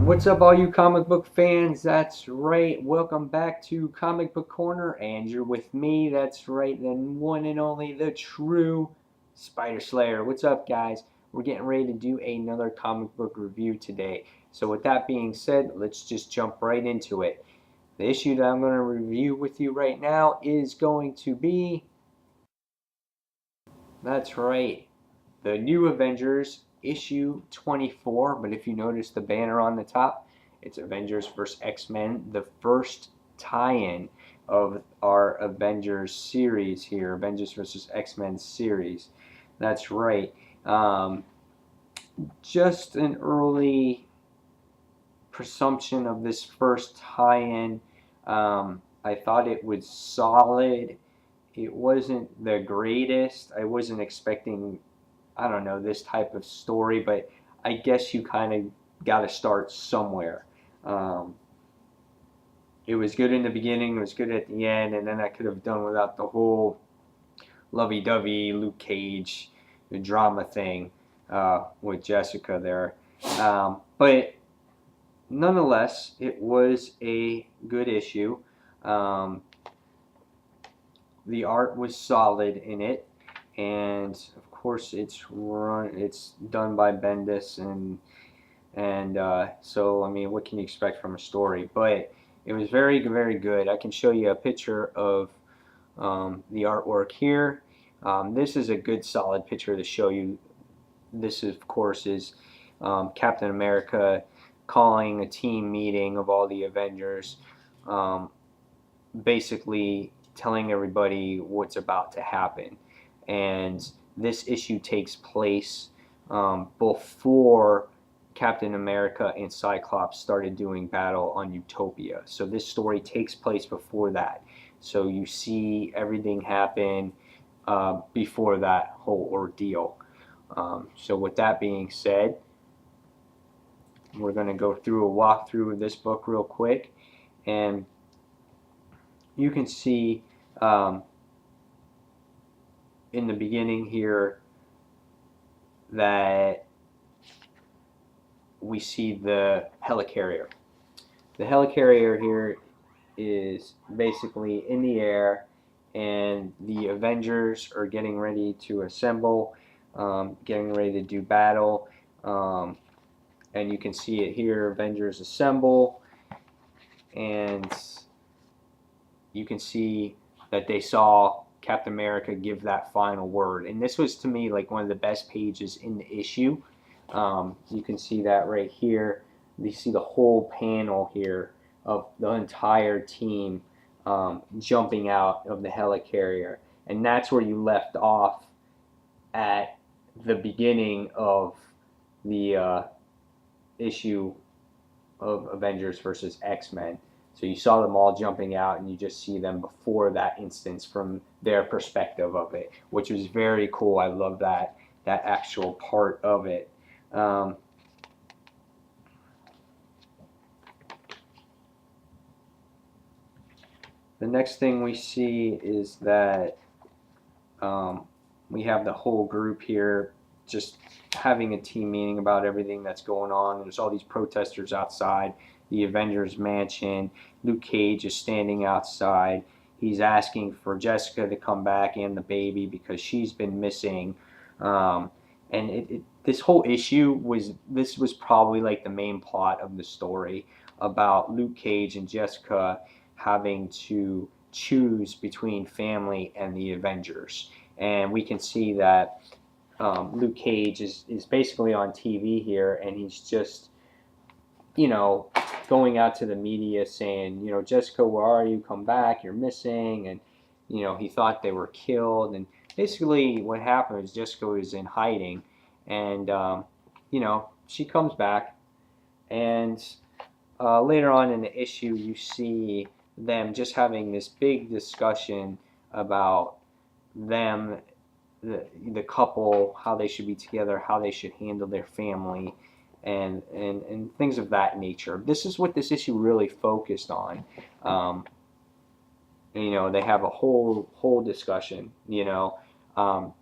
What's up, all you comic book fans? That's right, welcome back to Comic Book Corner, and you're with me. That's right, the one and only, the true Spider Slayer. What's up, guys? We're getting ready to do another comic book review today. So with that being said, let's just jump right into it. The issue that I'm going to review with you right now is going to be, that's right, the New Avengers issue 24. But if you notice the banner on the top, it's Avengers vs. X-Men, the first tie-in of our Avengers series here, Avengers vs. X-Men series. That's right. Just an early presumption of this first tie-in. I thought it was solid. It wasn't the greatest. I wasn't expecting, I don't know, this type of story, but I guess you kind of got to start somewhere. It was good in the beginning, it was good at the end, and then I could have done without the whole lovey-dovey Luke Cage, the drama thing with Jessica there. But nonetheless, it was a good issue. The art was solid in it, and of course it's done by Bendis, and so I mean, what can you expect from a story? But it was very, very good. I can show you a picture of the artwork here. This is a good solid picture to show you. This of course is Captain America calling a team meeting of all the Avengers, basically telling everybody what's about to happen. And this issue takes place before Captain America and Cyclops started doing battle on Utopia. So this story takes place before that. So you see everything happen before that whole ordeal. So with that being said, we're going to go through a walkthrough of this book real quick, and you can see in the beginning here that we see the helicarrier. The helicarrier here is basically in the air, and the Avengers are getting ready to assemble, getting ready to do battle, and you can see it here, Avengers assemble, and you can see that they saw Captain America give that final word. And this was, to me, like one of the best pages in the issue. You can see that right here. You see the whole panel here of the entire team jumping out of the helicarrier. And that's where you left off at the beginning of the issue of Avengers versus X-Men. So you saw them all jumping out, and you just see them before that instance from their perspective of it, which was very cool. I love that actual part of it. The next thing we see is that we have the whole group here just having a team meeting about everything that's going on. There's all these protesters outside the Avengers mansion. Luke Cage is standing outside. He's asking for Jessica to come back and the baby because she's been missing. And this whole issue was probably like the main plot of the story, about Luke Cage and Jessica having to choose between family and the Avengers. And we can see that Luke Cage is basically on TV here, and he's just, you know, going out to the media saying, you know, Jessica, where are you? Come back, you're missing. And, you know, he thought they were killed. And basically what happened is Jessica was in hiding, and, you know, she comes back. And later on in the issue, you see them just having this big discussion about them, the couple, how they should be together, how they should handle their family, and things of that nature. This is what this issue really focused on. Um, they have a whole discussion. Um,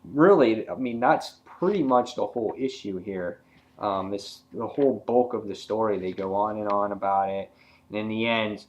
really, I mean, that's pretty much the whole issue here. It's the whole bulk of the story. They go on and on about it, and in the end,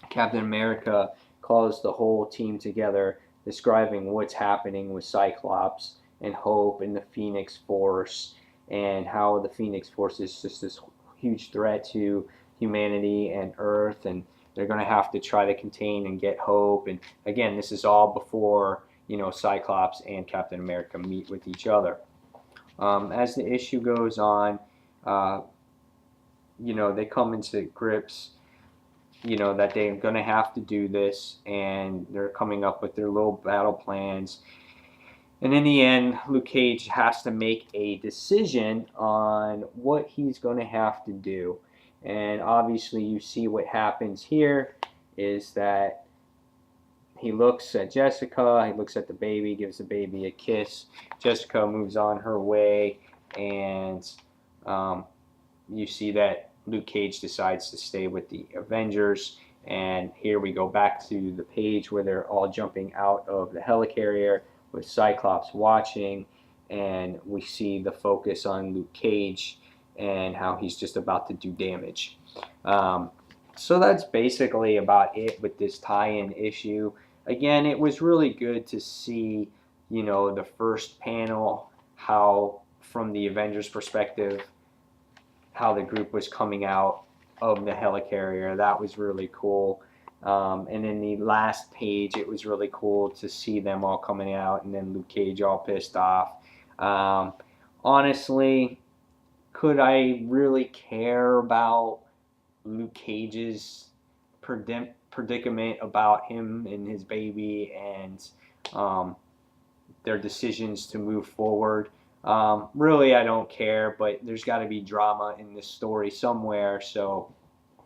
Captain America calls the whole team together, describing what's happening with Cyclops and Hope and the Phoenix Force, and how the Phoenix Force is just this huge threat to humanity and Earth, and they're going to have to try to contain and get Hope. And again, this is all before Cyclops and Captain America meet with each other. As the issue goes on, uh, they come into grips that they're going to have to do this, and they're coming up with their little battle plans. And in the end, Luke Cage has to make a decision on what he's going to have to do. And obviously, you see what happens here is that he looks at Jessica, he looks at the baby, gives the baby a kiss. Jessica moves on her way, and you see that Luke Cage decides to stay with the Avengers. And here we go back to the page where they're all jumping out of the helicarrier with Cyclops watching, and we see the focus on Luke Cage and how he's just about to do damage. So that's basically about it with this tie-in issue. Again, it was really good to see, the first panel, how from the Avengers perspective, how the group was coming out of the helicarrier. That was really cool. And in the last page, it was really cool to see them all coming out, and then Luke Cage all pissed off. Honestly, could I really care about Luke Cage's predicament about him and his baby and their decisions to move forward? Really, I don't care, but there's got to be drama in this story somewhere, so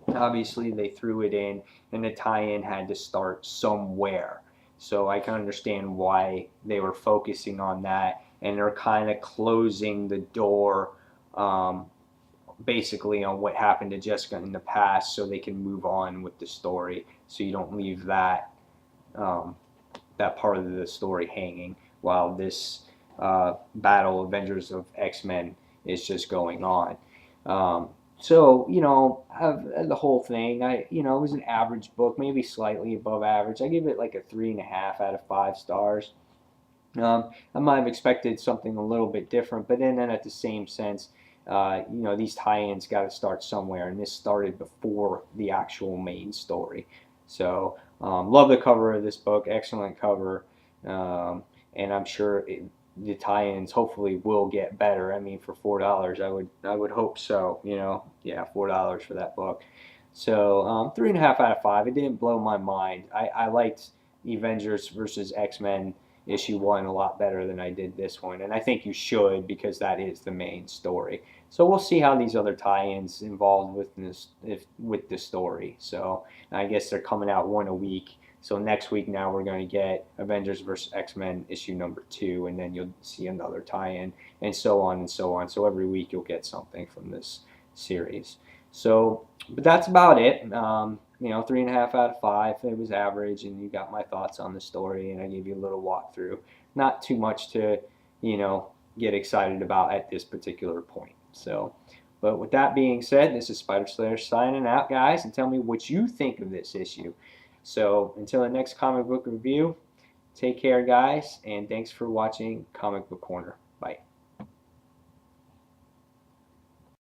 obviously they threw it in, and the tie-in had to start somewhere. So I can understand why they were focusing on that, and they're kind of closing the door basically on what happened to Jessica in the past, so they can move on with the story, so you don't leave that part of the story hanging while this battle Avengers of X-Men is just going on. So, the whole thing, it was an average book, maybe slightly above average. I give it like a 3.5 out of 5 stars. I might have expected something a little bit different, but then at the same sense, these tie-ins got to start somewhere, and this started before the actual main story. So, love the cover of this book, excellent cover, and I'm sure the tie-ins hopefully will get better. I mean, for $4, I would hope so. Yeah, $4 for that book. So 3.5 out of 5. It didn't blow my mind. I liked Avengers versus X-Men issue 1 a lot better than I did this one, and I think you should, because that is the main story. So we'll see how these other tie-ins involved with the story. So I guess they're coming out one a week. So next week now we're going to get Avengers vs. X-Men issue number 2, and then you'll see another tie-in, and so on and so on. So every week you'll get something from this series. So, but that's about it. 3.5 out of 5. It was average, and you got my thoughts on the story, and I gave you a little walkthrough. Not too much to, get excited about at this particular point. So, but with that being said, this is Spider Slayer signing out, guys, and tell me what you think of this issue. So until the next comic book review, take care, guys, and thanks for watching Comic Book Corner.